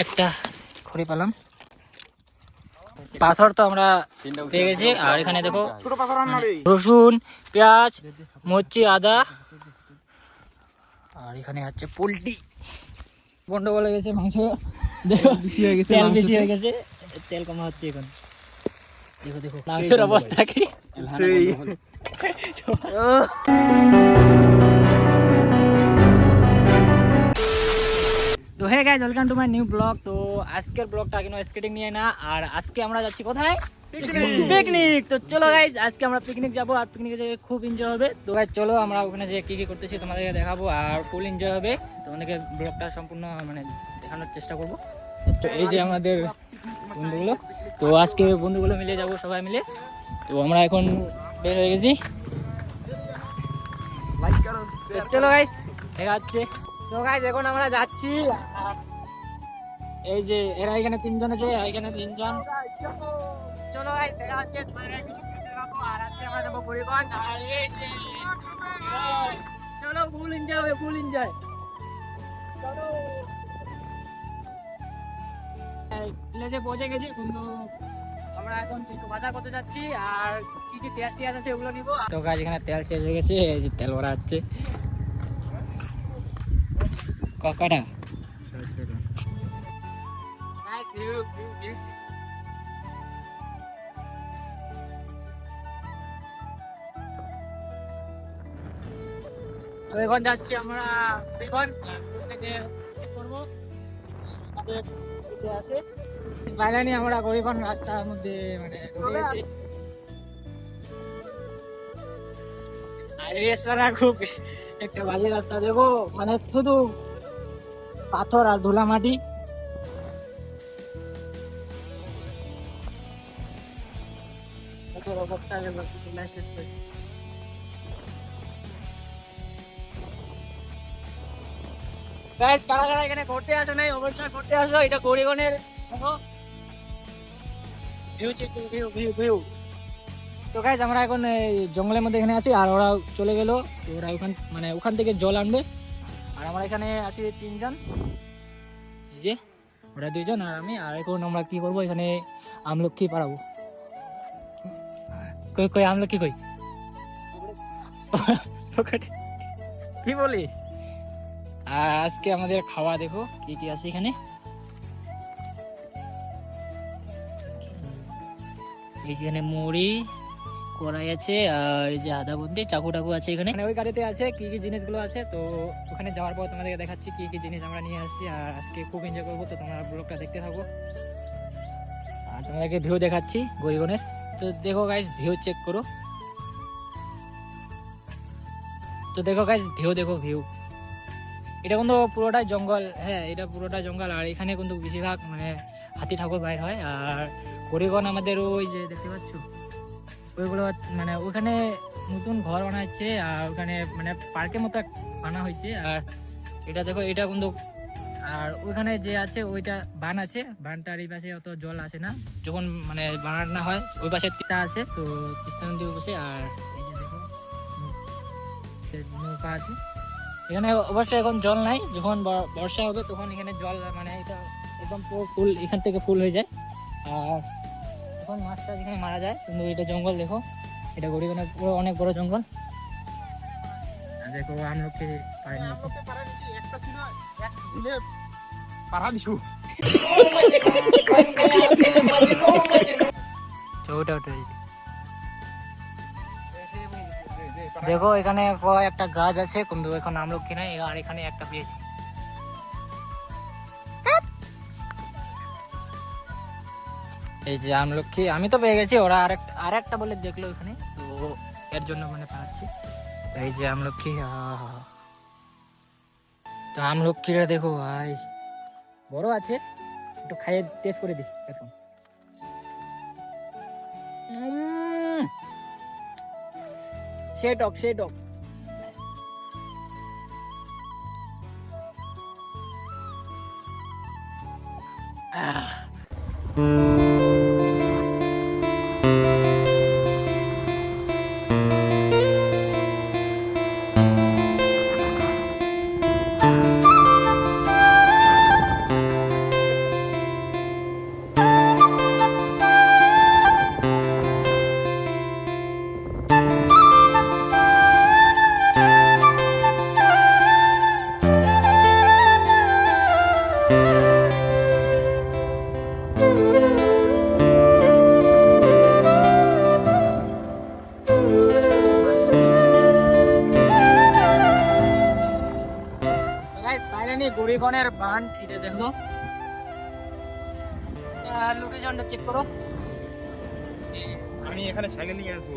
একটা খড়ি পেলাম। পাথর তো আমরা পেয়ে গেছি। আর এখানে দেখো রসুন, পেঁয়াজ, মরচি, আদা, আর এখানে হচ্ছে পোলট্রি। গন্ডগোল হয়ে গেছে, মাংস তেল বেশি হয়ে গেছে, তেল কমা হচ্ছে এখন। দেখো দেখো মাংসের অবস্থা কি। তো hey guys, welcome to my new blog. তো আজকের ব্লগটা কিন্তু স্কেটিং নিয়ে না, আর আজকে আমরা যাচ্ছি কোথায়? পিকনিক। তো চলো গাইস, আজকে আমরা পিকনিক যাবো, আর পিকনিকে যেয়ে খুব এনজয় হবে। তো গাইস চলো আমরা ওখানে যে কি কি করতেছি তোমাদেরকে দেখাবো, আর ফুল এনজয় হবে। তোমাদেরকে ব্লগটা সম্পূর্ণ মানে দেখানোর চেষ্টা করবো। তো এই যে আমাদের বন্ধুগুলো, তো আজকে বন্ধুগুলো মিলে যাবো সবাই মিলে। তো আমরা এখন বের হয়ে গেছি। চলো গাইস, দেখা হচ্ছে। তো গাইস এখন আমরা যাচ্ছি। এই যে এরা এখানে তিনজন আছে, এখানে তিনজন। চলো গাইস দেখা হচ্ছে। আর আজকে আমরা যাবো পরিবহন। আর এই যে চলো ফুল এনজয় হবে, ফুল এনজয়। চলো প্লেসে পৌঁছে গেছি কিন্তু আমরা এখন কিছু বাজার করতে যাচ্ছি, আর কি কি পেঁয়াজ টিয়াজ আছে ওগুলো নিবো। তো গাইস এখানে তেল শেষ হয়ে গেছে, এই যে তেল ভরা হচ্ছে। কয়টা? তো এখন যাচ্ছি আমরা করবো। ফাইনালি আমরা গরিবন রাস্তার মধ্যে মানে ঢুকে গেছি। আর এই রাস্তাটা খুব একটা বাজে রাস্তা, দেখো মানে শুধু পাথর আর ধুলা মাটি। অবস্থা শেষ করে গাইস, কারা কারা এখানে ঘুরতে আসো নাই অবশ্যই ঘুরতে আসো। এটা গরিবনের ভিউ চেক করো, ভিউ ভিউ ভিউ। তো গাইস আমরা এখন এই জঙ্গলের মধ্যে এখানে আছি, আর ওরা চলে গেল। তো ওরা ওখান থেকে জল আনবে, আর আমরা এখানে আছি তিনজন। এই যে ওরা দুইজন আর আমি। আর এখন আমরা কি করবো, এখানে আমলক্ষী পাড়াবো। কই কই আমলক্ষী কই? কি বলি? আর আজকে আমাদের খাওয়া দেখো কি কি আছে এখানে। এখানে মুড়ি, কড়াই আছে, আর এই যে আদা বন্দি, চাকু টাকু আছে এখানে। ওই গাড়িতে আছে কি কি জিনিসগুলো আছে। তো ওখানে যাওয়ার পর তোমাদেরকে দেখাচ্ছি কি কি জিনিস আমরা নিয়ে আসছি। আর আজকে খুব এনজয় করবো, তো তোমরা ব্লগটা দেখতে থাকো। আর তোমাদেরকে ভিউ দেখাচ্ছি গরিবনের। তো দেখো গাইস, ভিউ চেক করো। তো দেখো গাইস, ভিউ দেখো ভিউ। এটা কিন্তু পুরোটাই জঙ্গল। হ্যাঁ, এটা পুরোটা জঙ্গল। আর এখানে কিন্তু বেশিরভাগ মানে হাতি ঠাকুর বাইর হয়। আর গরিগণ আমাদের ওই যে দেখতে পাচ্ছ ওইগুলো মানে ওখানে নতুন ঘর বানা হচ্ছে, আর ওখানে মানে পার্কের মতো বানা হয়েছে। আর এটা দেখো, এটা কিন্তু আর ওইখানে যে আছে ওইটা বান আছে, বানটার এই পাশে অত জল আসে না যখন মানে বানানো হয়। ওই পাশে তিস্তা আছে, তো তিস্তা নদী ওই পাশে। আর এই যে দেখো নৌকা আছে এখানে। অবশ্যই এখন জল নাই, যখন বর্ষা হবে তখন এখানে জল মানে এটা একদম ফুল, এখান থেকে ফুল হয়ে যায়। আর এখন মাছটা এখানে মারা যায়। কিন্তু এটা জঙ্গল দেখো, এটা গরিবনের পুরো অনেক বড় জঙ্গল। দেখো আমলকি দেখো এখানে একটা গাছ আছে, কিন্তু এখন আমলকি নাই। আর এখানে একটা পেয়েছি। এই যে আমলকি আমি তো পেয়ে গেছি, ওরা আরেকটা বলে দেখলো এখানে, তো এর জন্য মানে পাচ্ছি। তো এই যে আমলকি, তো আমলকিটা দেখো ভাই বড় আছে, একটু খাইয়ে টেস্ট করে দিই এখন। সে টক বান, এটা দেখো লোকেশনটা চেক করো। আমি এখানে সাইকেল নিয়ে আসবো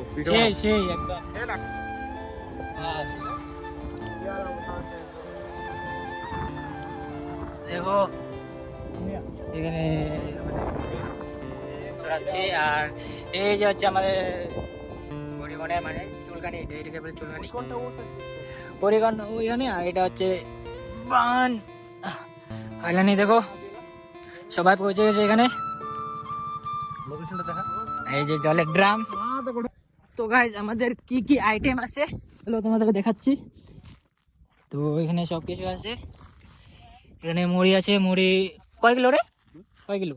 সেই একদম দেখো এখানে চড়াচ্ছে। আর এই যে হচ্ছে আমাদের পরিগণের মানে চুলকানি, এটাকে বলে চুলকানি পরিগণ ওইখানে। আর এটা হচ্ছে বান আইলানি। দেখো সবাই পৌঁছে গেছে এখানে। এই যে জলের ড্রাম। তো গাইজ আমাদের কি কি আইটেম আছে চলো তোমাদেরকে দেখাচ্ছি। তো এখানে সবকিছু আছে। এখানে মুড়ি আছে, মুড়ি কয় কিলো রে, কয় কিলো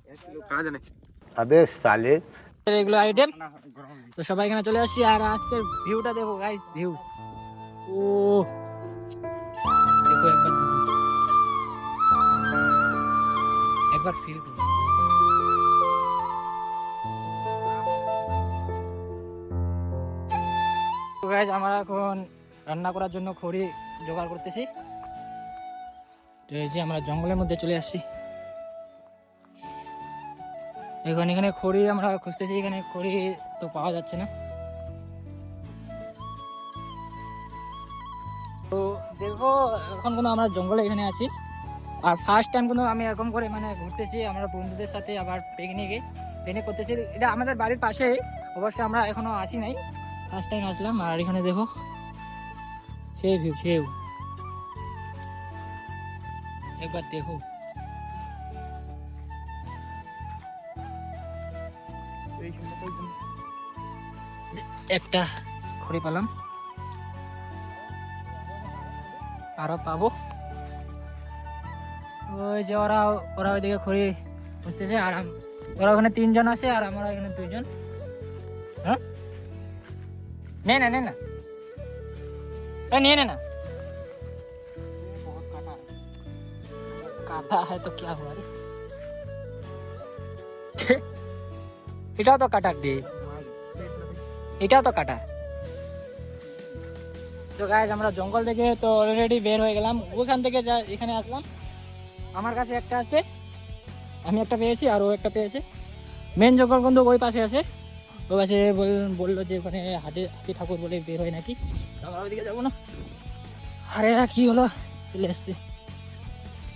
আবে সালে এগুলো আইটেম। তো সবাই এখানে চলে আসছি। আর আজকের ভিউটা দেখো গাইজ, ভিউ ও দেখো একবার ফিল করো। তো গাইজ আমরা এখন রান্না করার জন্য খড়ি জোগাড় করতেছি। তো এই যে আমরা জঙ্গলের মধ্যে চলে আসছি। এখানে খড়ি আমরা খুঁজতেছি, এখানে খড়ি তো পাওয়া যাচ্ছে না। তো দেখো এখন কিন্তু আমরা জঙ্গলে এখানে আছি। আর ফার্স্ট টাইম কিন্তু আমি এরকম করে মানে ঘুরতেছি আমরা বন্ধুদের সাথে, আবার পিকনিক করতেছি। এটা আমাদের বাড়ির পাশেই, অবশ্য আমরা এখনো আসি নাই, ফার্স্ট টাইম আসলাম। আর এখানে দেখো সেই ভিউ, সেও একবার দেখো। একটা খড়ি পেলাম, আরো পাবো। ওই যে ওরা ওইদিকে খড়ি বুঝতেছে। আর ওরা ওখানে 3 জন আছে আর আমরা এখানে 2 জন। হ্যাঁ নে না নিয়ে নে না। काटा है तो क्या हुआ रे এটাও তো কাটার ডে, এটাও তো কাটা। তো গাইজ আমরা জঙ্গল থেকে তো অলরেডি বের হয়ে গেলাম। ওখান থেকে যা এখানে আসলাম। আমার কাছে একটা আছে, আমি একটা পেয়েছি আর ও একটা পেয়েছে। মেন জঙ্গল কিন্তু ওই পাশে আছে। ওই পাশে বললো যে ওখানে হাতি ঠাকুর বলে বের হয় নাকি। আমরা ওইদিকে যাবো না। আরে এরা কি হলো, চলে এসছে।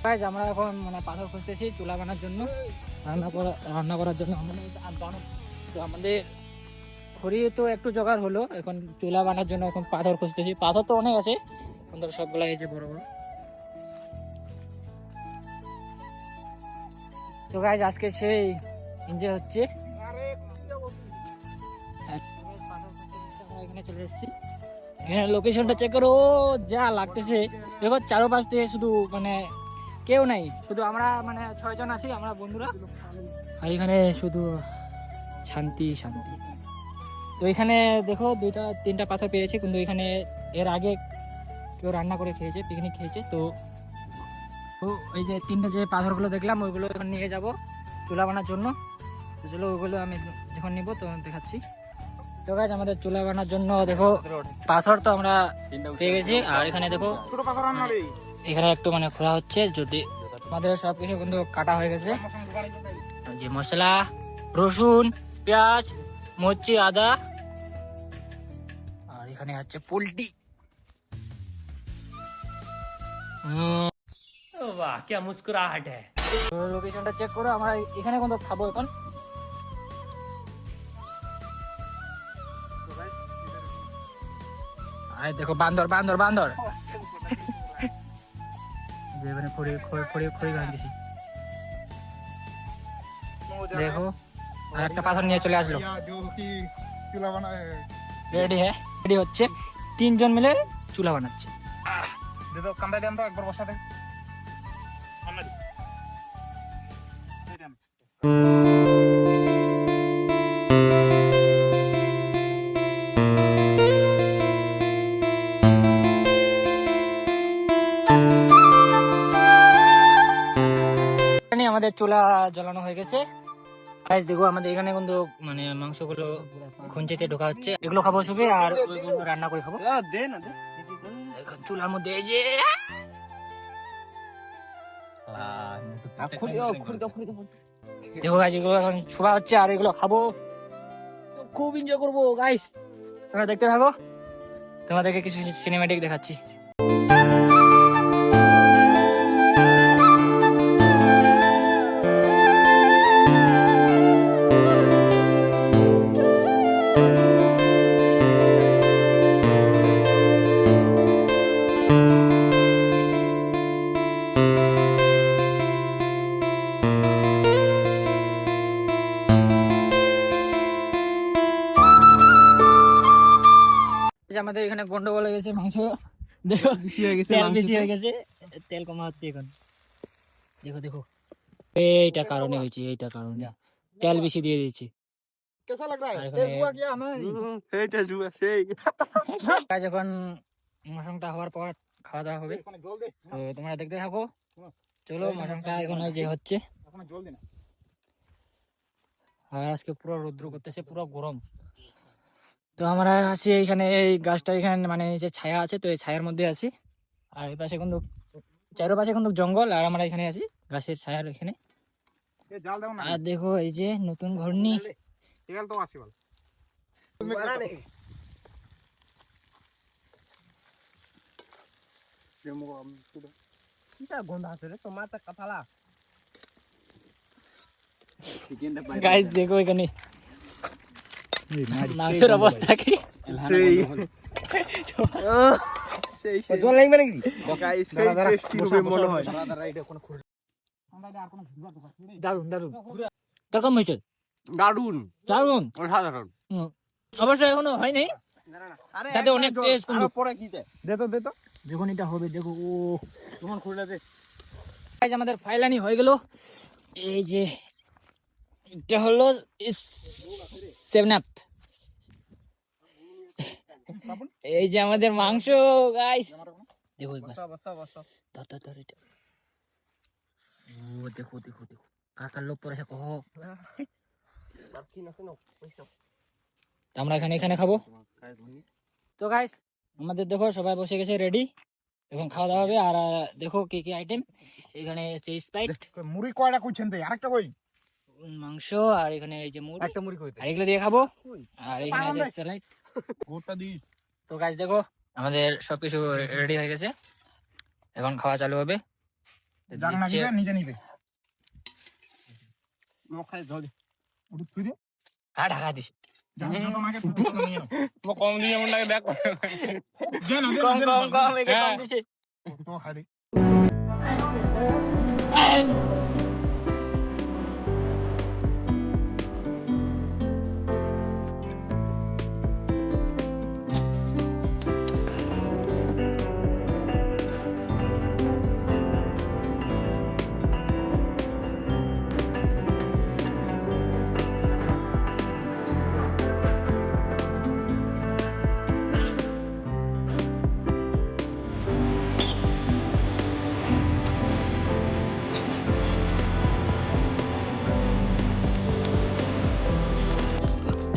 গাইজ আমরা এখন মানে পাথর খুঁজতেছি চুলা বানার জন্য, রান্না করার জন্য। তো আমাদের খড়ি তো একটু জোগাড় হলো, এখন চুলা বানার জন্য এখন পাথর খুঁজতেছি। পাথর তো অনেক আছে কিন্তু সবগুলা এই যে বড় বড়। তো গাইজ আজকে সেই এনজয় হচ্ছে। এখানে চলে এসেছি, এখানে লোকেশনটা চেক করো। যা লাগতেছে দেখো, চারপাশ দিয়ে শুধু মানে কেউ নাই, শুধু আমরা মানে 6 জন আছি আমরা বন্ধুরা। আর এখানে শুধু শান্তি। তো এখানে দেখো 2-3টা পাথর পেয়েছে, কিন্তু এখানে এর আগে কেউ রান্না করে খেয়েছে, পিকনিক খেয়েছে। তো এই যে 3টা যে পাথরগুলো দেখলাম ওইগুলো এখন নিয়ে যাব চুলা বানার জন্য। তো চলো ওইগুলো আমি যখন নিব তখন দেখাচ্ছি। তো গাইজ আমাদের চুলা বানার জন্য দেখো পাথর তো আমরা পেয়ে গেছি। আর এখানে দেখো এখানে একটু মানে খোলা হচ্ছে, যদি আমাদের সবকিছু কিন্তু কাটা হয়ে গেছে। যে মশলা, রসুন, পেঁয়াজ, মরিচ, আদা। আর এখানে হচ্ছে পোলট্রি। वाह क्या मुस्कुराहट है। লোকেশনটা চেক করো, আমরা এখানে কিন্তু খাবো এখন। আরে দেখো বান্দর যেখানে খড়ি গাড়িছি। দেখো আর একটা পাথর নিয়ে চলে আসলো। রেডি হচ্ছে, 3 জন মিলে চুলা বানাচ্ছে। একবার বসা দেখ। আমাদের চুলা জ্বালানো হয়ে গেছে। দেখো আমাদের এখানে কিন্তু মানে মাংসগুলো খুঁজেতে ঢোকা হচ্ছে, এগুলো খাবো সবে। আর ওইগুলো রান্না করে খাবো চুলার মধ্যে। এই যে দেখো গাইস এগুলো এখন ছোড়া হচ্ছে আর এগুলো খাবো, খুব এনজয় করবো গাইস। তোমরা দেখতে থাকো, তোমাদেরকে কিছু সিনেম্যাটিক দেখাচ্ছি। আমাদের এখানে গন্ডগোল হয়ে গেছে, মাংস দেখো বেশি হয়ে গেছে, তেল বেশি হয়ে গেছে, তেল কমা হচ্ছে এখন। দেখো দেখো এইটা কারণে হয়েছে, এইটা কারণে তেল বেশি দিয়ে দিয়েছি। कैसा लग रहा है? আর এখানে- तेज हुआ क्या नहीं? কাজ এখন মশংটা হওয়ার পর খাওয়া দাওয়া হবে, ওখানে জল দে, তো তোমরা দেখতে থাকো। চলো মশংটা এখন ওই যে হচ্ছে, ওখানে জল দে না। আর আজকে পুরো রৌদ্র করতেছে, পুরো গরম। তো আমরা আছি এইখানে, এই গাছটা এখানে মানে নিচে ছায়া আছে, তো এই ছায়ার মধ্যে আছি। আর এই পাশে কিন্তু চারপাশে কিন্তু জঙ্গল, আর আমরা এখানে আছি গাছের ছায়ার এখানে। এ জাল দাও না। আর দেখো এই যে নতুন ঘরনি, তেল তো আসি বল। গাইস দেখো এখানে মাংসের অবস্থা কি, সেই জল লাগবে নাকি? গাইস সেই টেস্টি হবে মনে হয়। দারুন দারুন, কিরকম হয়েছে? দারুন, দারুন, অসাধারণ। অবশ্যই এখনো হয়নি, আরে তাতে অনেক টেস্ট কিন্তু। পরে কি দে তো দে তো। যখন এটা হবে দেখো, ও তোমার খুলে দে। গাইস আমাদের ফাইলানি হয়ে গেল। এই যে এটা হলো 7 আপ, এই যে আমাদের মাংস গাইস, দেখো একবার বসা বসা। ধর এটা, ও দেখো দেখো দেখো কাকার লোক পড়েছে কহ। আমরা এখানে এখানে খাবো। তো গাইস আমাদের দেখো সবাই বসে গেছে রেডি, এখন খাওয়া দাওয়া হবে। আর দেখো কি কি আইটেম এখানে, স্প্রাইট, মুড়ি কয়টা কইছেন তে? আরেকটা কই? মাংস, আর এখানে এই যে মুড়ি, একটা মুড়ি কইতে। আর এগুলো দিয়ে খাবো। আর এখানে আছে স্যালাড। গোটা দি। তো গাইস দেখো আমাদের সবকিছু রেডি হয়ে গেছে, এখন খাওয়া চালু হবে। জাগ না দিচ্ছে- দিবে নিজে নিবে। মখায় জল দে। ওটা তুই দে। হ্যাঁ ঢাকা দিছি, জাগ না তো নাকে তুই তো নিয়ে। ও কম দিয়ে এমন লাগে দেখ। দে না দে কম না, দে না, কম কম একে কম হ্যাঁ। দিছে। তো খাড়ি।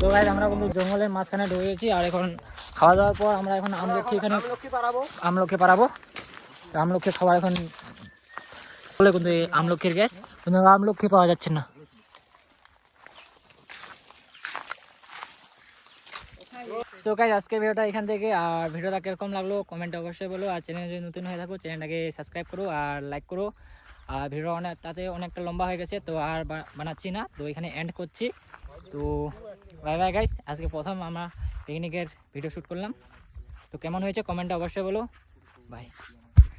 তো গাইস আমরা কিন্তু জঙ্গলের মাঝখানে ঢুকে গেছি, আর এখন খাওয়া দাওয়ার পর আমরা এখন আমলক্ষী এখানে আমলক্ষী পারাবো। তো আমলক্ষী খাবার এখন বলে কিন্তু এই আমলক্ষীর গ্যাস, কিন্তু আমলক্ষী পাওয়া যাচ্ছে না। সো গাইস আজকে ভিডিওটা এখান থেকে, আর ভিডিওটা কিরকম লাগলো কমেন্টে অবশ্যই বলো। আর চ্যানেল যদি নতুন হয়ে থাকো চ্যানেলটাকে সাবস্ক্রাইব করো আর লাইক করো। আর ভিডিও তাতে অনেকটা লম্বা হয়ে গেছে, তো আর বানাচ্ছি না, তো এখানে এন্ড করছি। তো বাই বাই গাইস, আজকে প্রথম আমরা পিকনিকের ভিডিও শ্যুট করলাম, তো কেমন হয়েছে কমেন্টে অবশ্যই বলো। বাই।